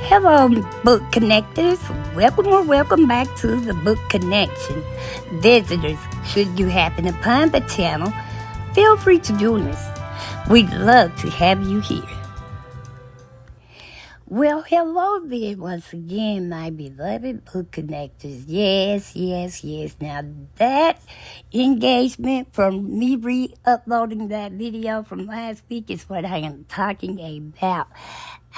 Hello, book connectors. Welcome or welcome back to the Book Connection. Visitors, should you happen upon the channel, feel free to join us. We'd love to have you here. Well, hello there once again, my beloved book connectors. Yes. Now, that engagement from me re-uploading that video from last week is what I am talking about.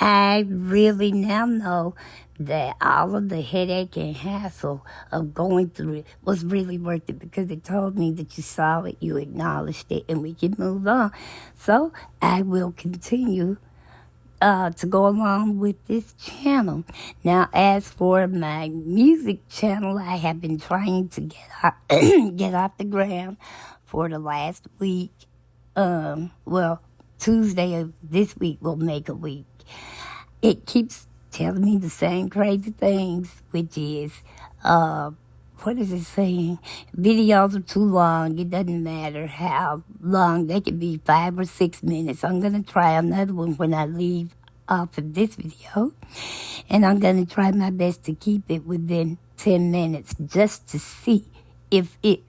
I really now know that all of the headache and hassle of going through it was really worth it, because it told me that you saw it, you acknowledged it, and we can move on. So I will continue to go along with this channel. Now, as for my music channel, I have been trying to get off the ground for the last week. Tuesday of this week will make a week. It keeps telling me the same crazy things, which is, what is it saying? Videos are too long. It doesn't matter how long. They could be 5 or 6 minutes. I'm going to try another one when I leave off of this video. And I'm going to try my best to keep it within 10 minutes just to see if it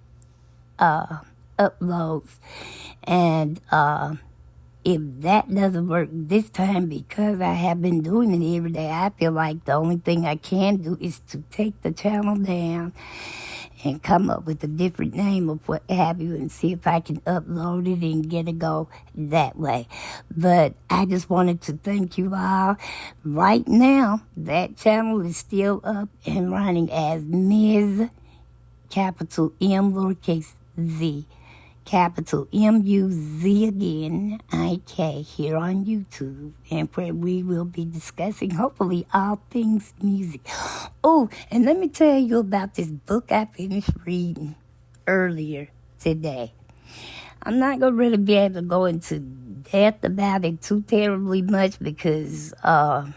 uploads. And if that doesn't work this time, because I have been doing it every day, I feel like the only thing I can do is to take the channel down and come up with a different name of what have you, and see if I can upload it and get it go that way. But I just wanted to thank you all. Right now, that channel is still up and running as Ms. capital M lowercase z, capital M-U-Z again, I-K, here on YouTube, and where we will be discussing, hopefully, all things music. Oh, and let me tell you about this book I finished reading earlier today. I'm not going to really be able to go into depth about it too terribly much because, I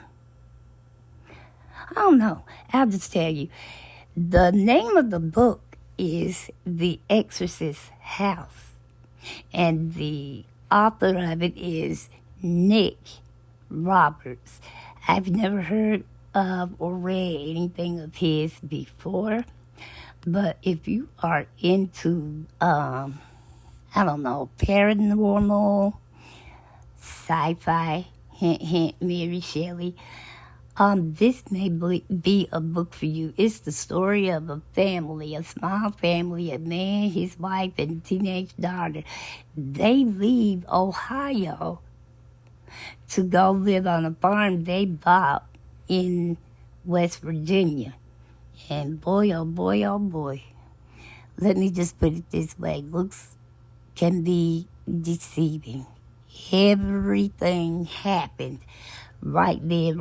don't know. I'll just tell you. The name of the book is The Exorcist House, and the author of it is Nick Roberts. I've never heard of or read anything of his before, but if you are into, paranormal, sci-fi, hint, Mary Shelley, this may be a book for you. It's the story of a family, a small family, a man, his wife, and teenage daughter. They leave Ohio to go live on a farm they bought in West Virginia. And boy, oh boy, let me just put it this way. Looks can be deceiving. Everything happened right there.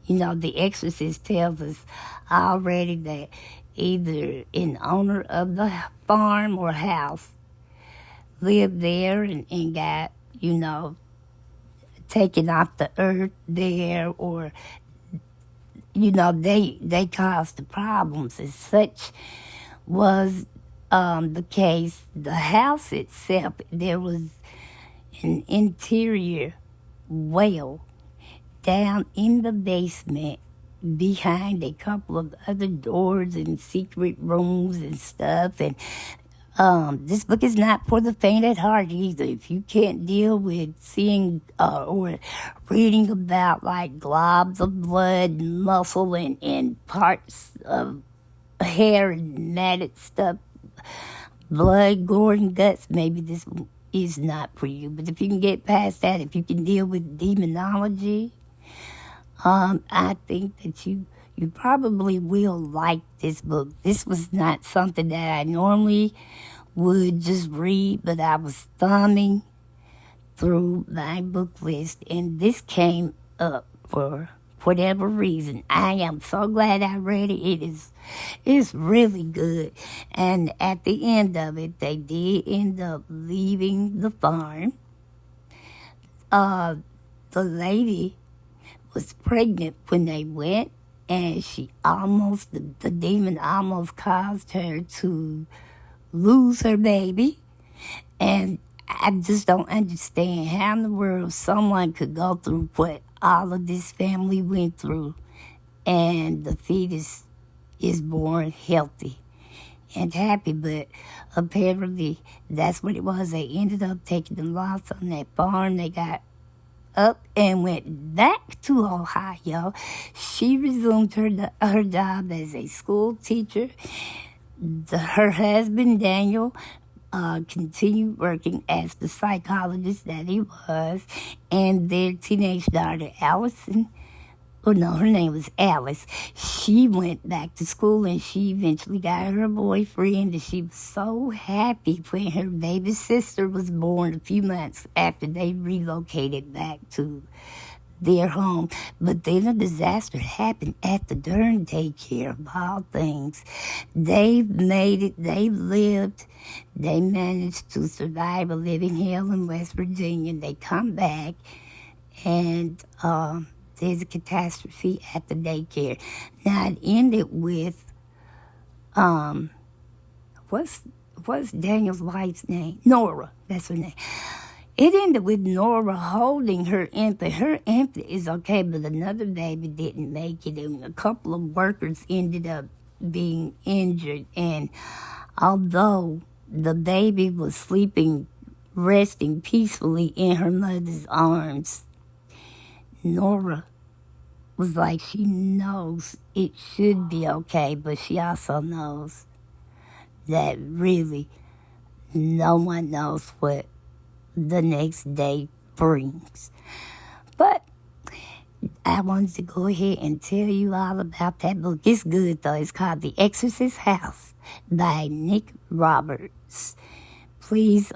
The Exorcist tells us already that either an owner of the farm or house lived there and got, taken off the earth there, or, they caused the problems. As such was the case. The house itself, there was an interior well down in the basement behind a couple of other doors and secret rooms and stuff. And this book is not for the faint at heart either. If you can't deal with seeing or reading about like globs of blood, muscle, and parts of hair and matted stuff, blood, gore, and guts, maybe this is not for you. But if you can get past that, if you can deal with demonology, I think that you probably will like this book. This was not something that I normally would just read, but I was thumbing through my book list, and this came up for whatever reason. I am so glad I read it. It's really good. And at the end of it, they did end up leaving the farm. The lady was pregnant when they went, and the demon almost caused her to lose her baby. And I just don't understand how in the world someone could go through what all of this family went through, and the fetus is born healthy and happy. But apparently that's what it was. They ended up taking the loss on that farm. They got up and went back to Ohio. She resumed her job as a school teacher. Her husband, Daniel, continued working as the psychologist that he was, and their teenage daughter, Allison, oh no, her name was Alice. She went back to school, and she eventually got her boyfriend, and she was so happy when her baby sister was born a few months after they relocated back to their home. But then a disaster happened at the Dern daycare, of all things. They made it, they lived, they managed to survive a living hell in West Virginia. They come back, and there's a catastrophe at the daycare. Now it ended with what's Daniel's wife's name? Nora, that's her name. It ended with Nora holding her infant. Her infant is okay, but another baby didn't make it, and a couple of workers ended up being injured. And although the baby was sleeping, resting peacefully in her mother's arms, Nora was like, she knows it should be okay, but she also knows that really no one knows what the next day brings. But I wanted to go ahead and tell you all about that book. It's good, though. It's called The Exorcist House by Nick Roberts. Please,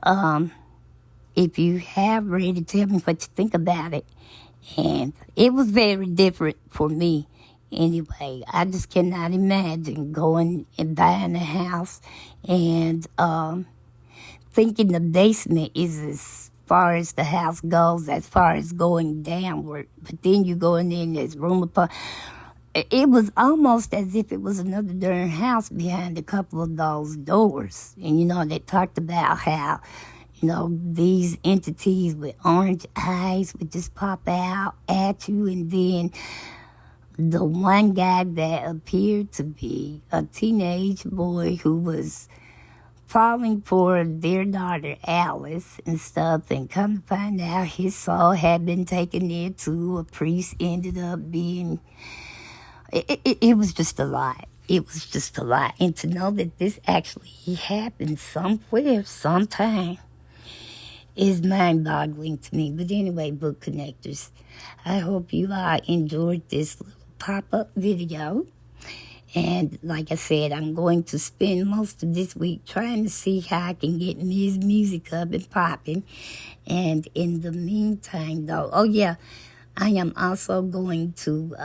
if you have read it, tell me what you think about it. And it was very different for me anyway. I just cannot imagine going and buying a house and thinking the basement is as far as the house goes, as far as going downward. But then you go in there and there's room upon. It was almost as if it was another darn house behind a couple of those doors. And, you know, they talked about how, you know, these entities with orange eyes would just pop out at you. And then the one guy that appeared to be a teenage boy who was falling for their daughter Alice and stuff, and come to find out his soul had been taken there too. A priest ended up being... It was just a lot. It was just a lot. And to know that this actually happened somewhere, sometime, is mind-boggling to me. But anyway, book connectors, I hope you all enjoyed this little pop-up video. And like I said, I'm going to spend most of this week trying to see how I can get Ms. Music up and popping. And in the meantime, though, oh yeah, I am also going to,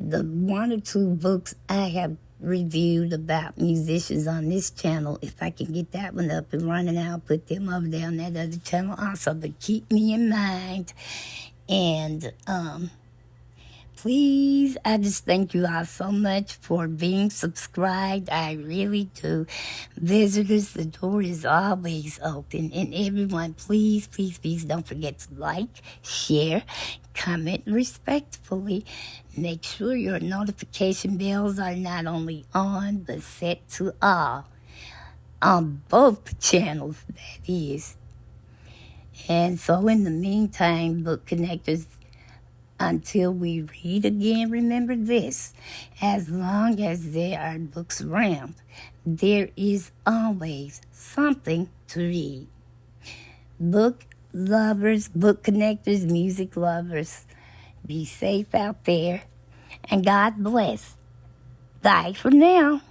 the one or two books I have reviewed about musicians on this channel, if I can get that one up and running, I'll put them over there on that other channel also. But keep me in mind. And, please, I just thank you all so much for being subscribed. I really do. Visitors, the door is always open. And everyone, please, please, please don't forget to like, share, comment respectfully. Make sure your notification bells are not only on, but set to all. On both channels, that is. And so in the meantime, book connectors, until we read again, remember this: as long as there are books around, there is always something to read. Book lovers, book connectors, music lovers, be safe out there, and God bless. Bye for now.